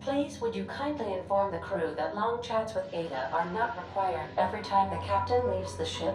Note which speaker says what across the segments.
Speaker 1: Please would you kindly inform the crew that long chats with Ada are not required every time the captain leaves the ship?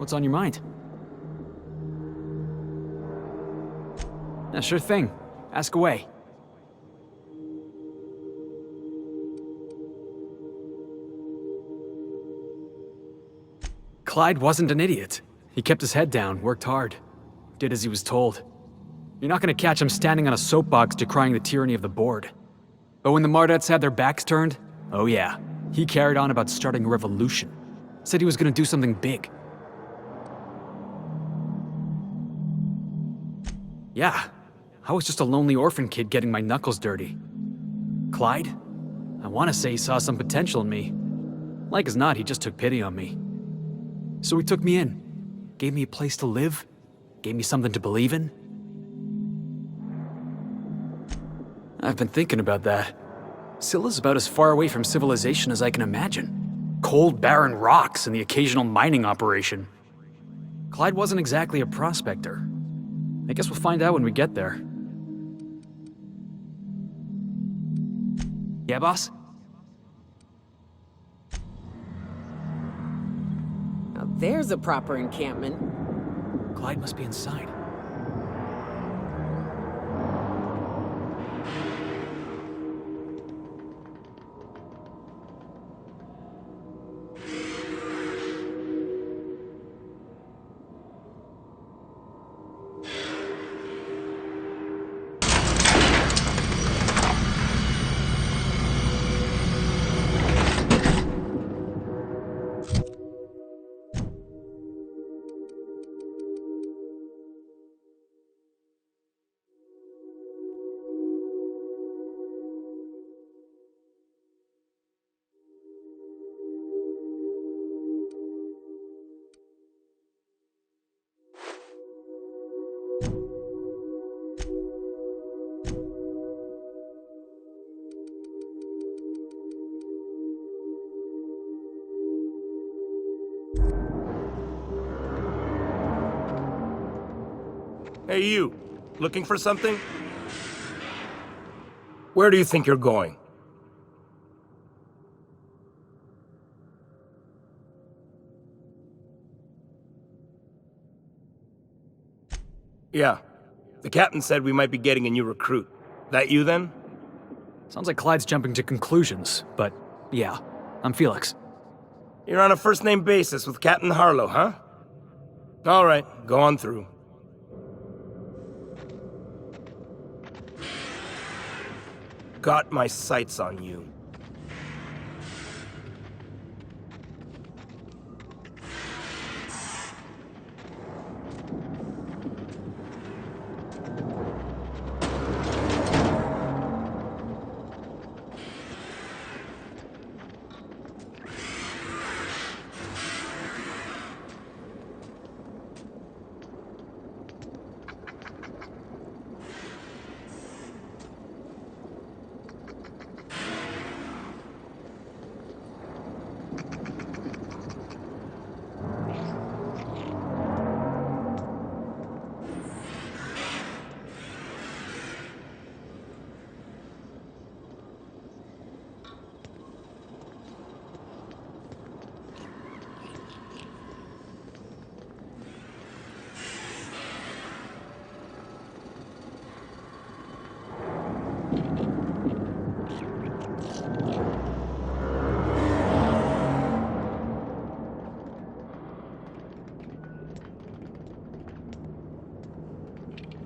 Speaker 2: What's on your mind? Yeah, sure thing. Ask away. Clyde wasn't an idiot. He kept his head down, worked hard, did as he was told. You're not gonna catch him standing on a soapbox decrying the tyranny of the board. But when the Mardettes had their backs turned, oh yeah, he carried on about starting a revolution. Said he was gonna do something big. Yeah, I was just a lonely orphan kid getting my knuckles dirty. Clyde? I want to say he saw some potential in me. Like as not, he just took pity on me. So he took me in, gave me a place to live, gave me something to believe in. I've been thinking about that. Scylla's about as far away from civilization as I can imagine. Cold, barren rocks and the occasional mining operation. Clyde wasn't exactly a prospector. I guess we'll find out when we get there. Yeah, boss?
Speaker 3: Now there's a proper encampment.
Speaker 2: Clyde must be inside.
Speaker 4: Hey you, looking for something? Where do you think you're going? Yeah, the captain said we might be getting a new recruit. That you then?
Speaker 2: Sounds like Clyde's jumping to conclusions, but yeah, I'm Felix.
Speaker 4: You're on a first-name basis with Captain Harlow, huh? All right, go on through. Got my sights on you.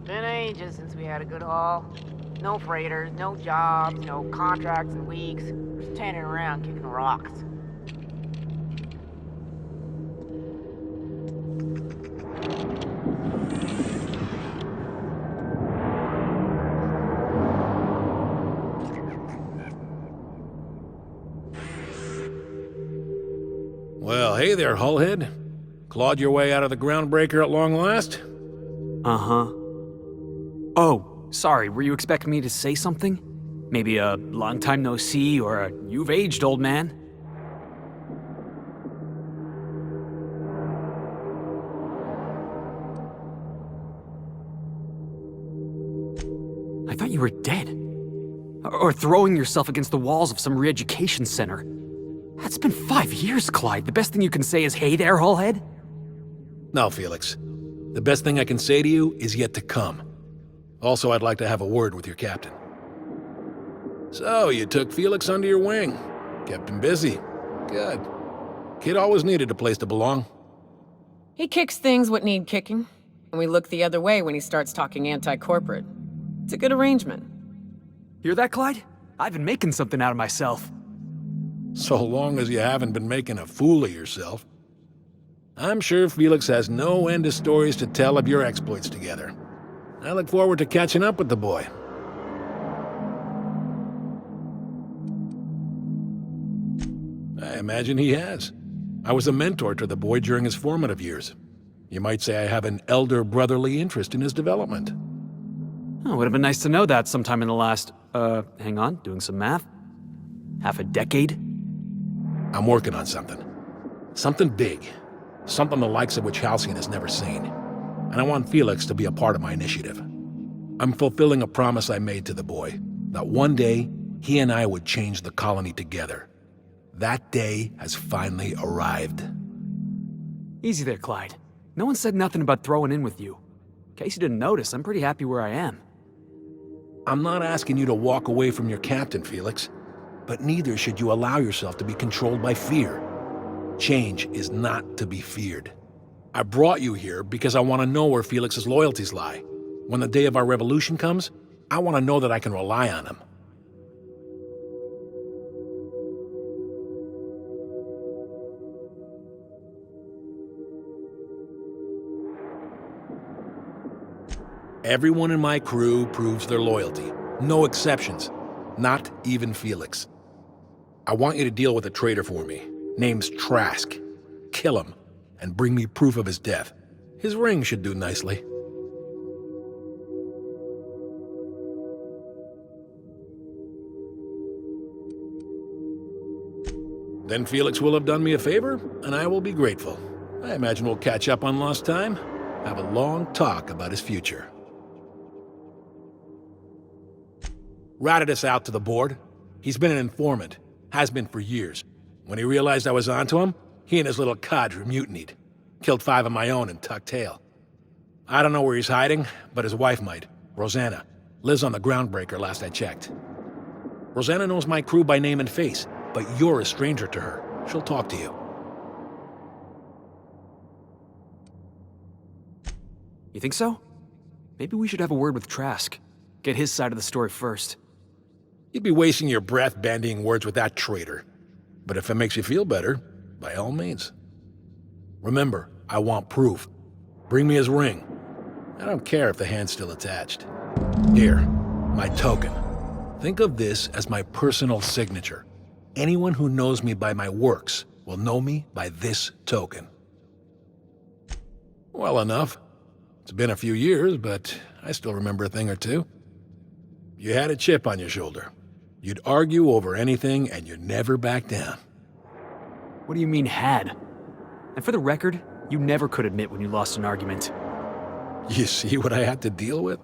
Speaker 5: Been ages since we had a good haul. No freighters, no jobs, no contracts in weeks. Just standing around kicking rocks.
Speaker 6: Well, hey there, Hullhead. Clawed your way out of the groundbreaker at long last?
Speaker 2: Uh-huh. Oh, sorry, were you expecting me to say something? Maybe a long time no see or a you've aged, old man? I thought you were dead. Or throwing yourself against the walls of some re-education center. That's been 5 years, Clyde. The best thing you can say is, hey there, Hullhead?
Speaker 6: No, Felix. The best thing I can say to you is yet to come. Also, I'd like to have a word with your captain. So, you took Felix under your wing. Kept him busy. Good. Kid always needed a place to belong.
Speaker 3: He kicks things what need kicking, and we look the other way when he starts talking anti-corporate. It's a good arrangement.
Speaker 2: Hear that, Clyde? I've been making something out of myself.
Speaker 6: So long as you haven't been making a fool of yourself. I'm sure Felix has no end of stories to tell of your exploits together. I look forward to catching up with the boy. I imagine he has. I was a mentor to the boy during his formative years. You might say I have an elder brotherly interest in his development.
Speaker 2: Oh, would have been nice to know that sometime in the last, hang on, doing some math. Half a decade?
Speaker 6: I'm working on something. Something big. Something the likes of which Halcyon has never seen. And I want Felix to be a part of my initiative. I'm fulfilling a promise I made to the boy, that one day he and I would change the colony together. That day has finally arrived.
Speaker 2: Easy there, Clyde. No one said nothing about throwing in with you. In case you didn't notice, I'm pretty happy where I am.
Speaker 6: I'm not asking you to walk away from your captain, Felix, but neither should you allow yourself to be controlled by fear. Change is not to be feared. I brought you here because I want to know where Felix's loyalties lie. When the day of our revolution comes, I want to know that I can rely on him. Everyone in my crew proves their loyalty. No exceptions. Not even Felix. I want you to deal with a traitor for me. Name's Trask. Kill him, and bring me proof of his death. His ring should do nicely. Then Felix will have done me a favor, and I will be grateful. I imagine we'll catch up on lost time, have a long talk about his future. Ratted us out to the board. He's been an informant. Has been for years. When he realized I was onto him, he and his little cadre mutinied. Killed 5 of my own and tucked tail. I don't know where he's hiding, but his wife might. Rosanna. Lives on the groundbreaker last I checked. Rosanna knows my crew by name and face, but you're a stranger to her. She'll talk to you.
Speaker 2: You think so? Maybe we should have a word with Trask. Get his side of the story first.
Speaker 6: You'd be wasting your breath bandying words with that traitor. But if it makes you feel better, by all means. Remember, I want proof. Bring me his ring. I don't care if the hand's still attached. Here, my token. Think of this as my personal signature. Anyone who knows me by my works will know me by this token. Well enough. It's been a few years, but I still remember a thing or two. You had a chip on your shoulder. You'd argue over anything, and you'd never back down.
Speaker 2: What do you mean, had? And for the record, you never could admit when you lost an argument.
Speaker 6: You see what I had to deal with?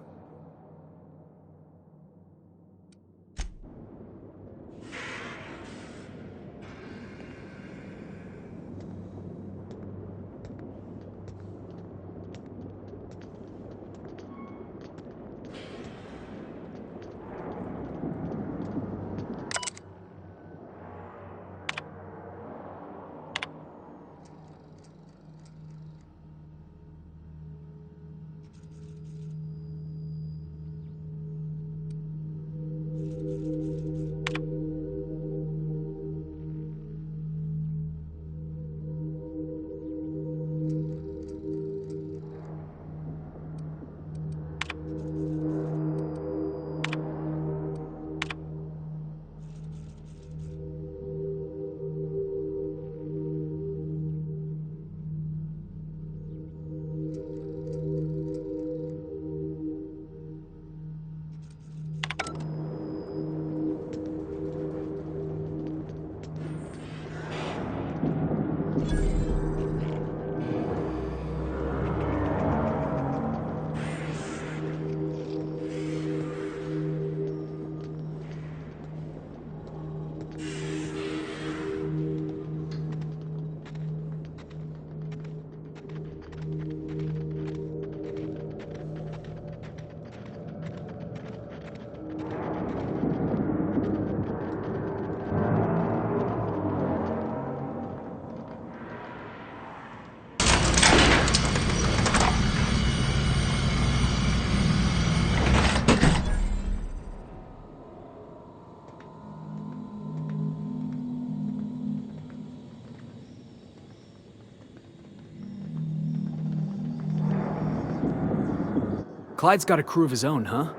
Speaker 2: Clyde's got a crew of his own, huh?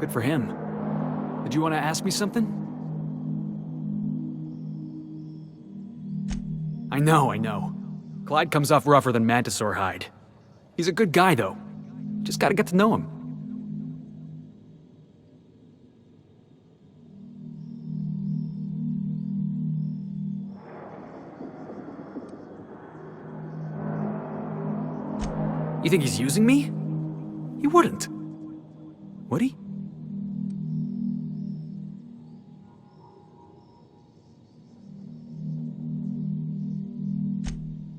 Speaker 2: Good for him. Did you want to ask me something? I know. Clyde comes off rougher than Mantisaur hide. He's a good guy, though. Just gotta get to know him. You think he's using me? He wouldn't. Would he?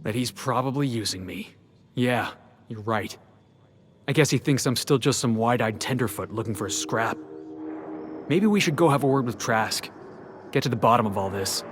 Speaker 2: That he's probably using me. Yeah, you're right. I guess he thinks I'm still just some wide-eyed tenderfoot looking for a scrap. Maybe we should go have a word with Trask. Get to the bottom of all this.